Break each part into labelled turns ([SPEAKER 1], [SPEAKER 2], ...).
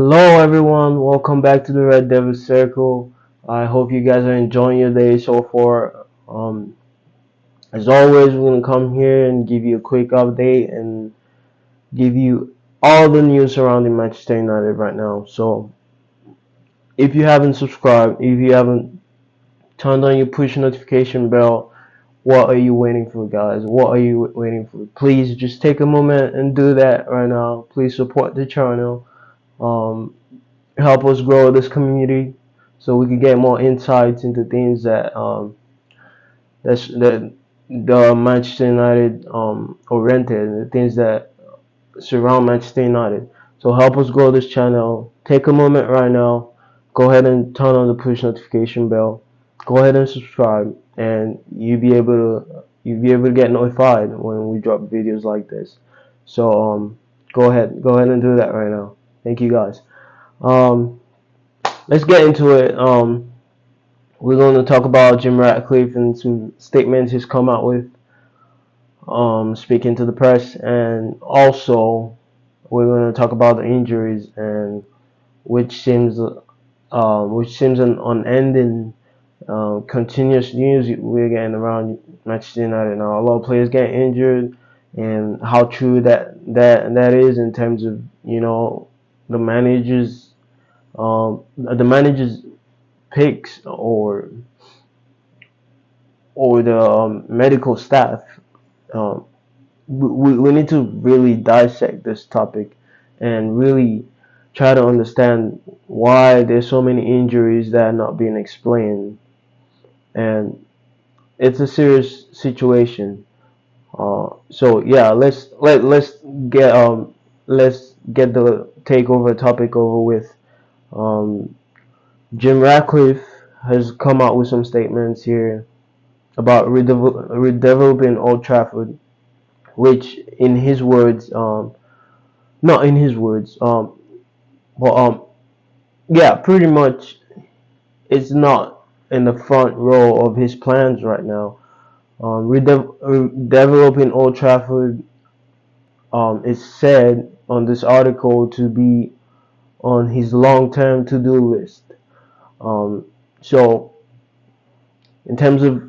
[SPEAKER 1] Hello everyone, welcome back to the Red Devil Circle. I hope you guys are enjoying your day so far. As always, we're gonna come here and give you a quick update and give you all the news surrounding Manchester United right now. So, if you haven't subscribed, if you haven't turned on your push notification bell, what are you waiting for, guys? What are you waiting for? Please just take a moment and do that right now. Please support the channel. Um, Help us grow this community so we can get more insights into things that the Manchester United oriented, the things that surround Manchester United. So help us grow this channel. Take a moment right now. Go ahead and turn on the push notification bell. Go ahead and subscribe, and you'll be able to get notified when we drop videos like this. So go ahead and do that right now. Thank you guys. Um, let's get into it. We're going to talk about Jim Ratcliffe and some statements he's come out with, speaking to the press, and also we're going to talk about the injuries and which seems an unending, continuous news we're getting around Manchester United now. A lot of players get injured, and how true that is in terms of the managers picks or the medical staff. Um, we need to really dissect this topic and really try to understand why there's so many injuries that are not being explained. And it's a serious situation. So yeah, let's get the takeover topic over with. Um, Jim Ratcliffe has come out with some statements here about redeveloping Old Trafford, which in his words, not in his words, but yeah, pretty much it's not in the front row of his plans right now. Redeveloping Old Trafford is said on this article to be on his long-term to-do list. Um, so in terms of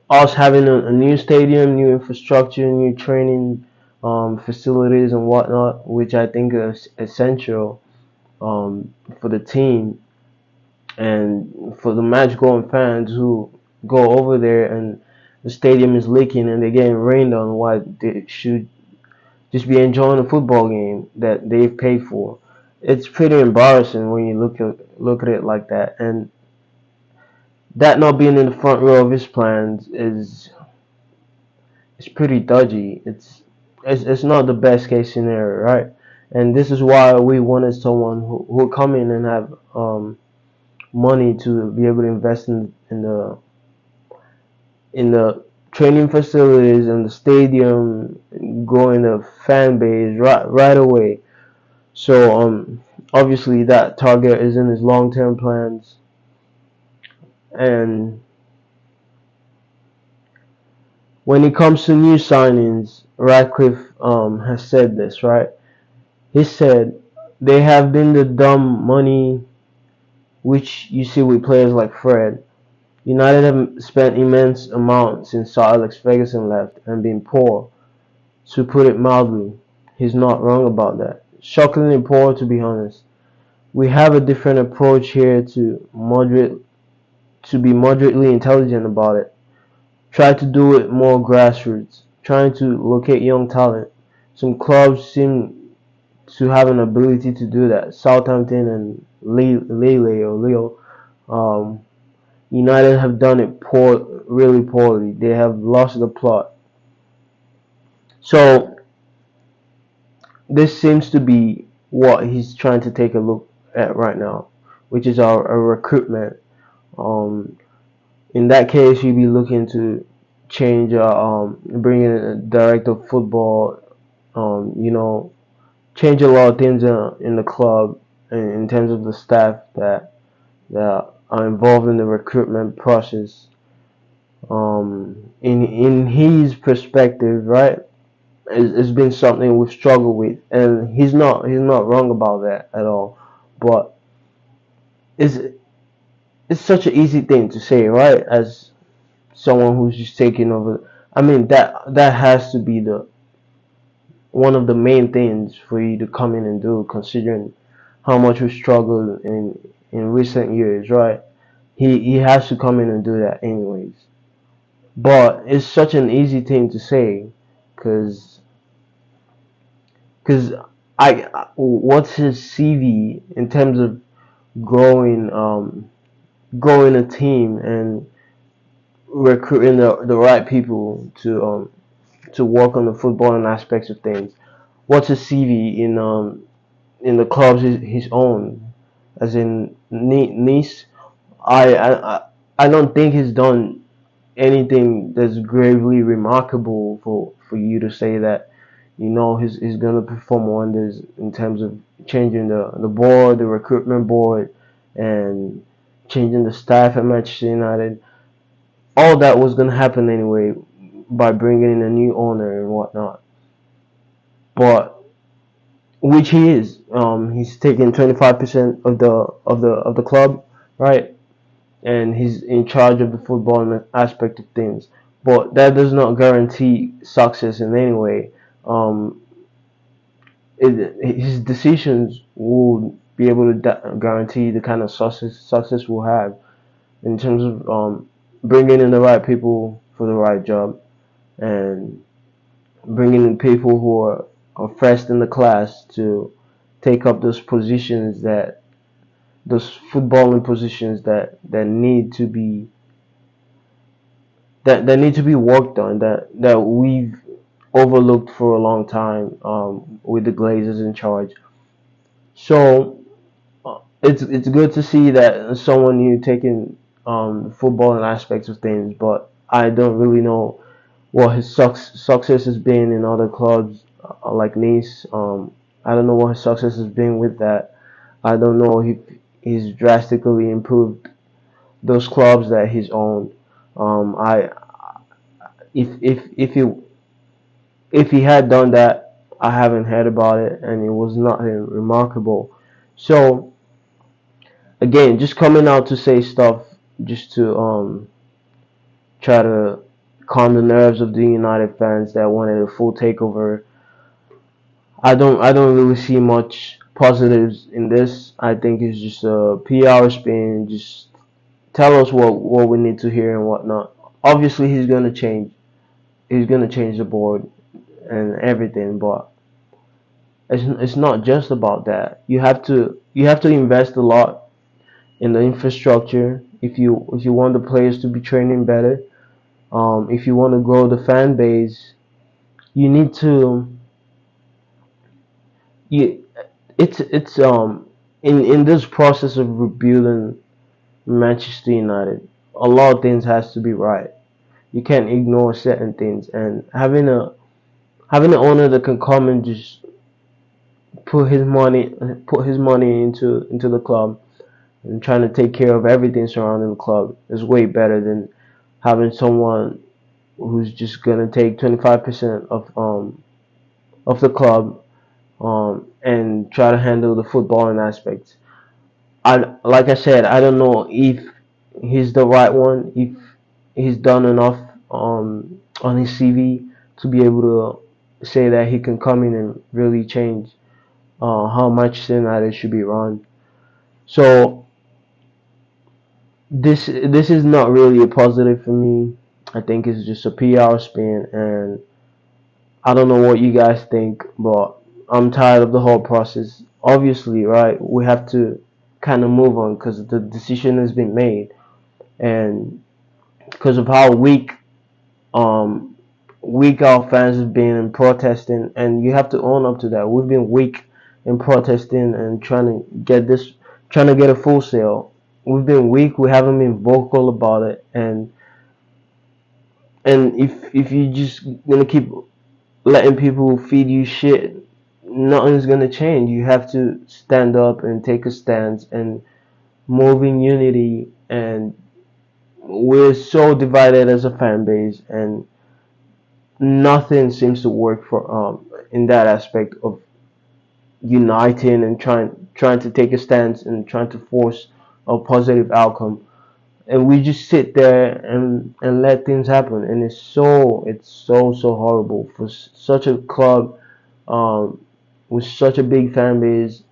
[SPEAKER 1] us having a new stadium, new infrastructure, new training facilities and whatnot, which I think is essential for the team and for the match-going fans who go over there and the stadium is leaking and they're getting rained on while they should just be enjoying a football game that they've paid for. It's pretty embarrassing when you look at it like that, and that not being in the front row of his plans is it's pretty dodgy. It's not the best case scenario, right? And this is why we wanted someone who will come in and have money to be able to invest in the training facilities and the stadium, growing the fan base right away. So obviously that target is in his long-term plans, and when it comes to new signings, Radcliffe has said this, right? He said they have been the dumb money which you see with players like Fred. United have spent immense amounts since Sir Alex Ferguson left and been poor, to put it mildly. He's not wrong about that. Shockingly poor, to be honest. We have a different approach here to be moderately intelligent about it. Try to do it more grassroots, trying to locate young talent. Some clubs seem to have an ability to do that. Southampton and Lille. Um, United have done it really poorly. They have lost the plot. So this seems to be what he's trying to take a look at right now, which is our recruitment. Um, in that case, you'd be looking to change, bring in a director of football, change a lot of things in the club in terms of the staff that are involved in the recruitment process. In his perspective, right, it's been something we've struggled with, and he's not wrong about that at all. but it's it's such an easy thing to say, right? As someone who's just taking over. I mean, that has to be the one of the main things for you to come in and do, considering how much we struggled in recent years, right? He has to come in and do that anyways. But it's such an easy thing to say, cause cause what's his CV in terms of growing growing a team and recruiting the right people to work on the footballing aspects of things. What's his CV in the clubs his own, as in Nice? I don't think he's done anything that's gravely remarkable for you to say that he's gonna perform wonders in terms of changing the board, the recruitment board, and changing the staff at Manchester United. All that was gonna happen anyway by bringing in a new owner and whatnot. But which he is. He's taking 25% of the club, right? And he's in charge of the football aspect of things. But that does not guarantee success in any way. Um, his decisions will be able to guarantee the kind of success we'll have in terms of bringing in the right people for the right job and bringing in people who are first in the class to take up those footballing positions that need to be that need to be worked on that we've overlooked for a long time with the Glazers in charge. So it's good to see that someone new taking the footballing aspects of things, but I don't really know what his success has been in other clubs like Nice. I don't know what his success has been with that. I don't know if he's drastically improved those clubs that he's owned. I if he had done that, I haven't heard about it, and it was nothing remarkable. So again, just coming out to say stuff just to try to calm the nerves of the United fans that wanted a full takeover. I don't really see much positives in this. I think it's just a PR spin. Just tell us what we need to hear and whatnot. Obviously, he's gonna change. He's gonna change the board and everything, but it's not just about that. You have to invest a lot in the infrastructure if you want the players to be training better. If you want to grow the fan base, you need to you it's in this process of rebuilding Manchester United, a lot of things has to be right. You can't ignore certain things, and having an owner that can come and just put his money into the club and trying to take care of everything surrounding the club is way better than having someone who's just gonna take 25% of the club and try to handle the footballing aspects. Like I said, I don't know if he's the right one, if he's done enough on his CV to be able to say that he can come in and really change how Manchester United should be run. So this is not really a positive for me. I think it's just a PR spin, and I don't know what you guys think, but I'm tired of the whole process. Obviously, right? We have to kind of move on because the decision has been made, and because of how um, weak our fans have been in protesting, and you have to own up to that. We've been weak in protesting and trying to get a full sale. We've been weak. We haven't been vocal about it, and if you just gonna keep letting people feed you shit, nothing's gonna change. You have to stand up and take a stance and move in unity. And we're so divided as a fan base, and nothing seems to work for in that aspect of uniting and trying to take a stance and trying to force a positive outcome, and we just sit there and let things happen, and it's so horrible for such a club, um, with such a big fan base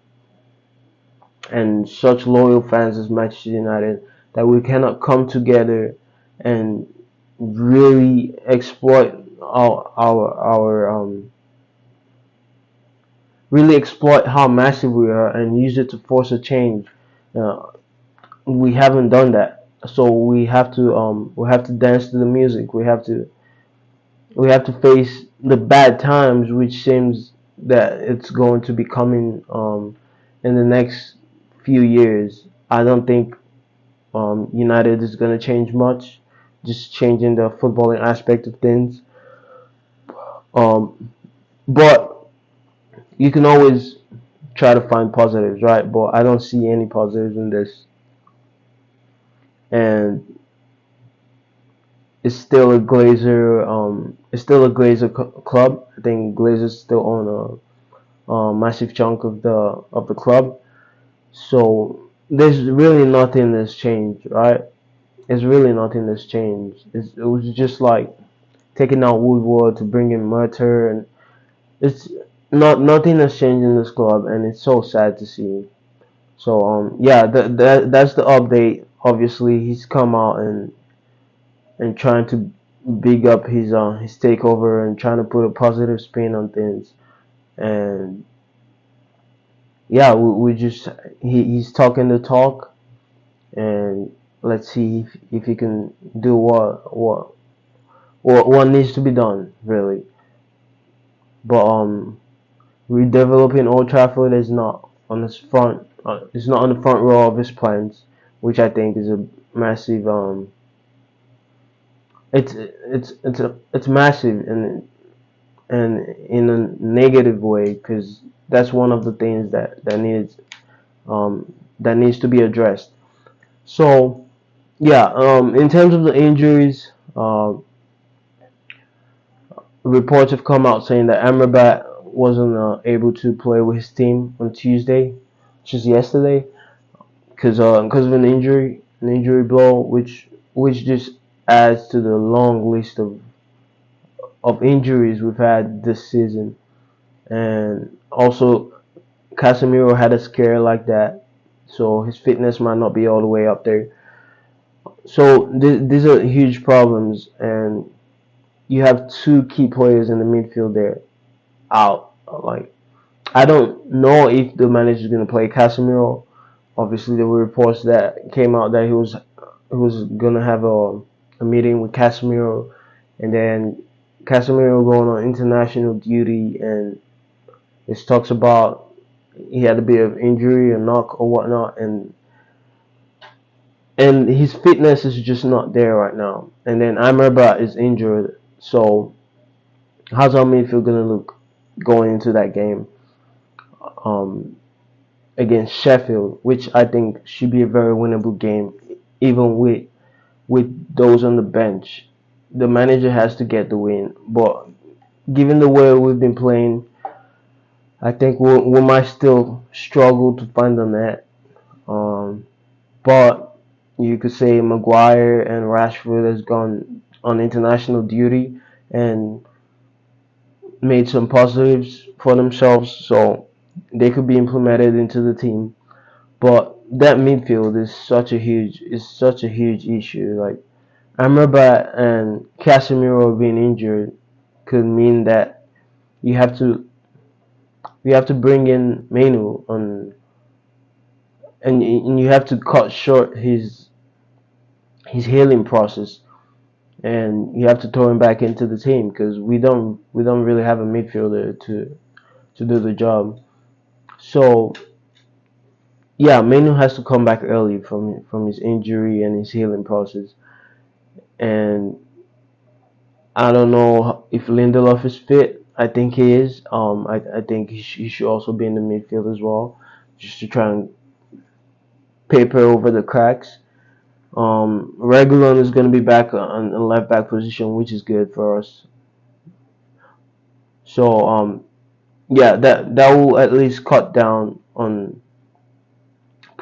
[SPEAKER 1] and such loyal fans as Manchester United, that we cannot come together and really exploit our really exploit how massive we are and use it to force a change. Uh, we haven't done that, so we have to dance to the music. We have to face the bad times, which seems that it's going to be coming in the next few years. I don't think United is going to change much, just changing the footballing aspect of things. Um, but you can always try to find positives, right? But I don't see any positives in this, and it's still a Glazer. It's still a Glazer club. I think Glazers still own a massive chunk of the club. So there's really nothing that's changed, right? It's really nothing that's changed. It was just like taking out Woodward to bring in Murter, and it's nothing has changed in this club, and it's so sad to see. So yeah, that's the update. Obviously, he's come out and trying to big up his takeover and trying to put a positive spin on things. And yeah, we just he's talking the talk, and let's see if he can do what needs to be done really. But redeveloping Old Trafford is not on his front. It's not on the front row of his plans, which I think is a massive. It's massive and in a negative way, because that's one of the things that needs to be addressed. So yeah, in terms of the injuries, reports have come out saying that Amrabat wasn't able to play with his team on Tuesday, which is yesterday, because of an injury blow, which just adds to the long list of injuries we've had this season. And also, Casemiro had a scare like that, so his fitness might not be all the way up there. So these are huge problems, and you have two key players in the midfield there out. Like, I don't know if the manager is going to play Casemiro. Obviously, there were reports that came out that he was going to have a meeting with Casemiro, and then Casemiro going on international duty, and it talks about he had a bit of injury, a knock or whatnot, and his fitness is just not there right now. And then Amrabat is injured, so how's our midfield gonna look going into that game um, against Sheffield, which I think should be a very winnable game, even with those on the bench. The manager has to get the win, but given the way we've been playing, I think we might still struggle to find the net. Um, but you could say Maguire and Rashford has gone on international duty and made some positives for themselves, so they could be implemented into the team. But that midfield is such a huge issue. Like, Amrabat and Casemiro being injured could mean that you have to you have to bring in Menu on, and you have to cut short his healing process, and you have to throw him back into the team because we don't really have a midfielder to do the job. So yeah, Menu has to come back early from his injury and his healing process, and I don't know if Lindelof is fit. I think he is. I think he should also be in the midfield as well, just to try and paper over the cracks. Regulon is going to be back on the left back position, which is good for us. So yeah, that will at least cut down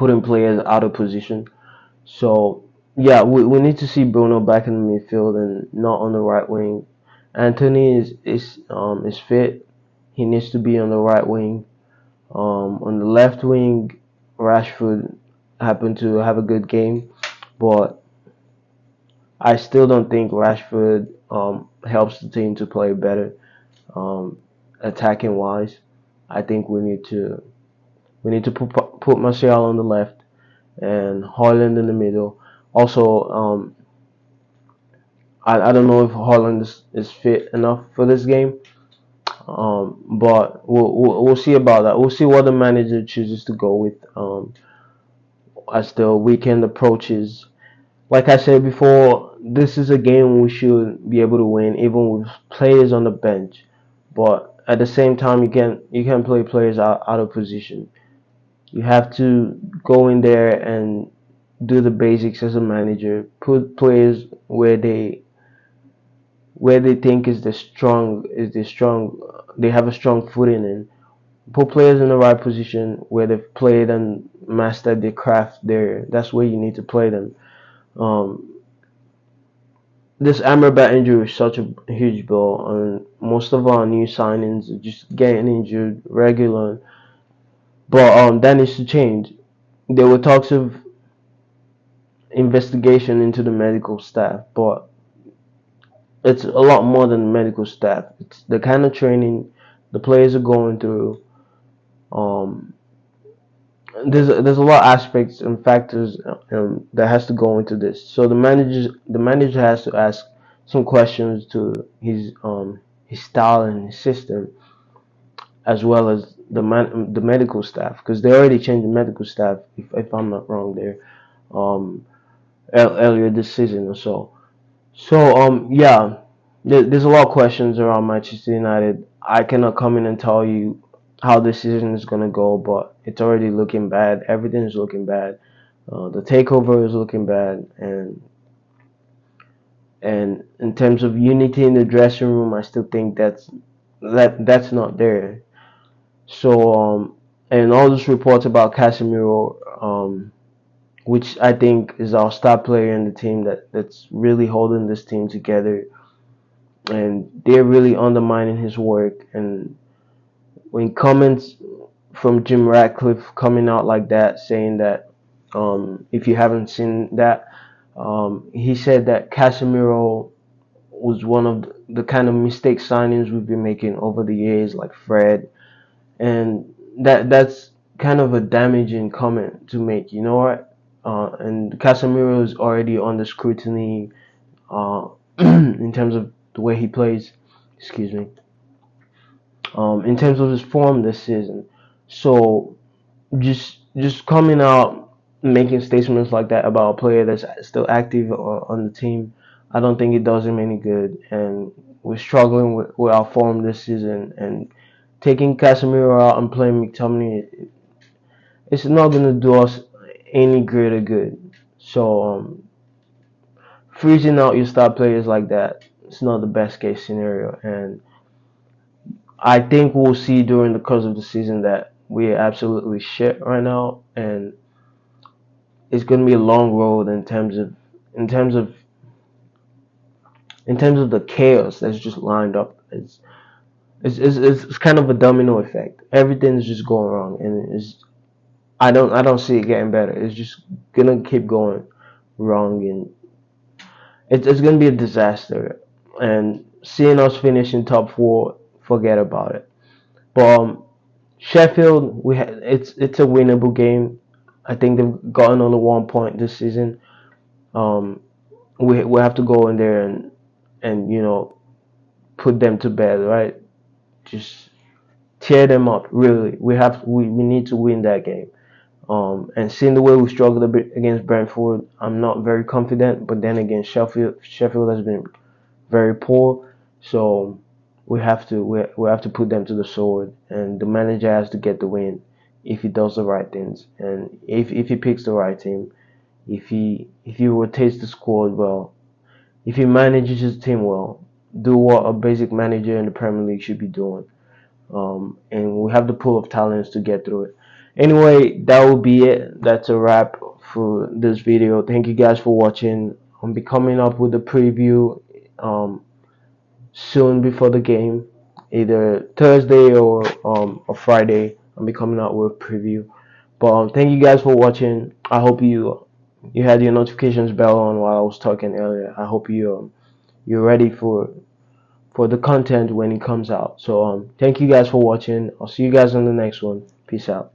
[SPEAKER 1] putting players out of position. So yeah, we need to see Bruno back in the midfield and not on the right wing. Anthony is fit. He needs to be on the right wing. On the left wing, Rashford happened to have a good game, but I still don't think Rashford helps the team to play better, um, attacking wise. I think we need to put Martial on the left and Haaland in the middle. Also, I don't know if Haaland is fit enough for this game, but we'll see about that. We'll see what the manager chooses to go with as the weekend approaches. Like I said before, this is a game we should be able to win, even with players on the bench. But at the same time, you can play players out of position. You have to go in there and do the basics as a manager. Put players where they think is the strong. They have a strong footing in. Put players in the right position where they've played and mastered their craft. There, that's where you need to play them. Um, this Amrabat injury is such a huge blow, and most of our new signings are just getting injured regular. But that needs to change. There were talks of investigation into the medical staff, but it's a lot more than medical staff. It's the kind of training the players are going through. Um, there's a lot of aspects and factors that has to go into this. So the manager has to ask some questions to his style and his system, as well as the medical staff, because they already changed the medical staff, if I'm not wrong there, um, earlier this season or so. So yeah, there's a lot of questions around Manchester United. I cannot come in and tell you how this season is gonna go, but it's already looking bad. Everything is looking bad. The takeover is looking bad, and in terms of unity in the dressing room, I still think that's not there. So and all those reports about Casemiro, which I think is our star player in the team that's really holding this team together, and they're really undermining his work. And when comments from Jim Ratcliffe coming out like that, saying that, if you haven't seen that, he said that Casemiro was one of the kind of mistake signings we've been making over the years, like Fred, and that's kind of a damaging comment to make. You know what? And Casemiro is already under scrutiny uh, in terms of the way he plays. Excuse me. In terms of his form this season. So just coming out making statements like that about a player that's still active on the team, I don't think it does him any good. And we're struggling with our form this season. And taking Casemiro out and playing McTominay, it's not gonna do us any greater good. So freezing out your star players like that, it's not the best case scenario. And I think we'll see during the course of the season that we're absolutely shit right now, and it's going to be a long road in terms of in terms of the chaos that's just lined up. It's kind of a domino effect. Everything's just going wrong, and I don't see it getting better. It's just gonna keep going wrong, and it's gonna be a disaster. And seeing us finish in top four, forget about it. But Sheffield, it's a winnable game. I think they've gotten only 1 point this season. Um, we have to go in there and put them to bed, right? Just tear them up. Really, we need to win that game. And seeing the way we struggled a bit against Brentford, I'm not very confident. But then again, Sheffield has been very poor, so we have to put them to the sword, and the manager has to get the win if he does the right things, and if he picks the right team, if he rotates the squad well, if he manages his team well, do what a basic manager in the Premier League should be doing, and we have the pool of talents to get through it. Anyway, that will be it. That's a wrap for this video. Thank you guys for watching. I'll be coming up with a preview soon before the game, either Thursday or Friday. I'll be coming out with a preview. But thank you guys for watching. I hope you had your notifications bell on while I was talking earlier. I hope you're ready for the content when it comes out. So thank you guys for watching. I'll see you guys on the next one. Peace out.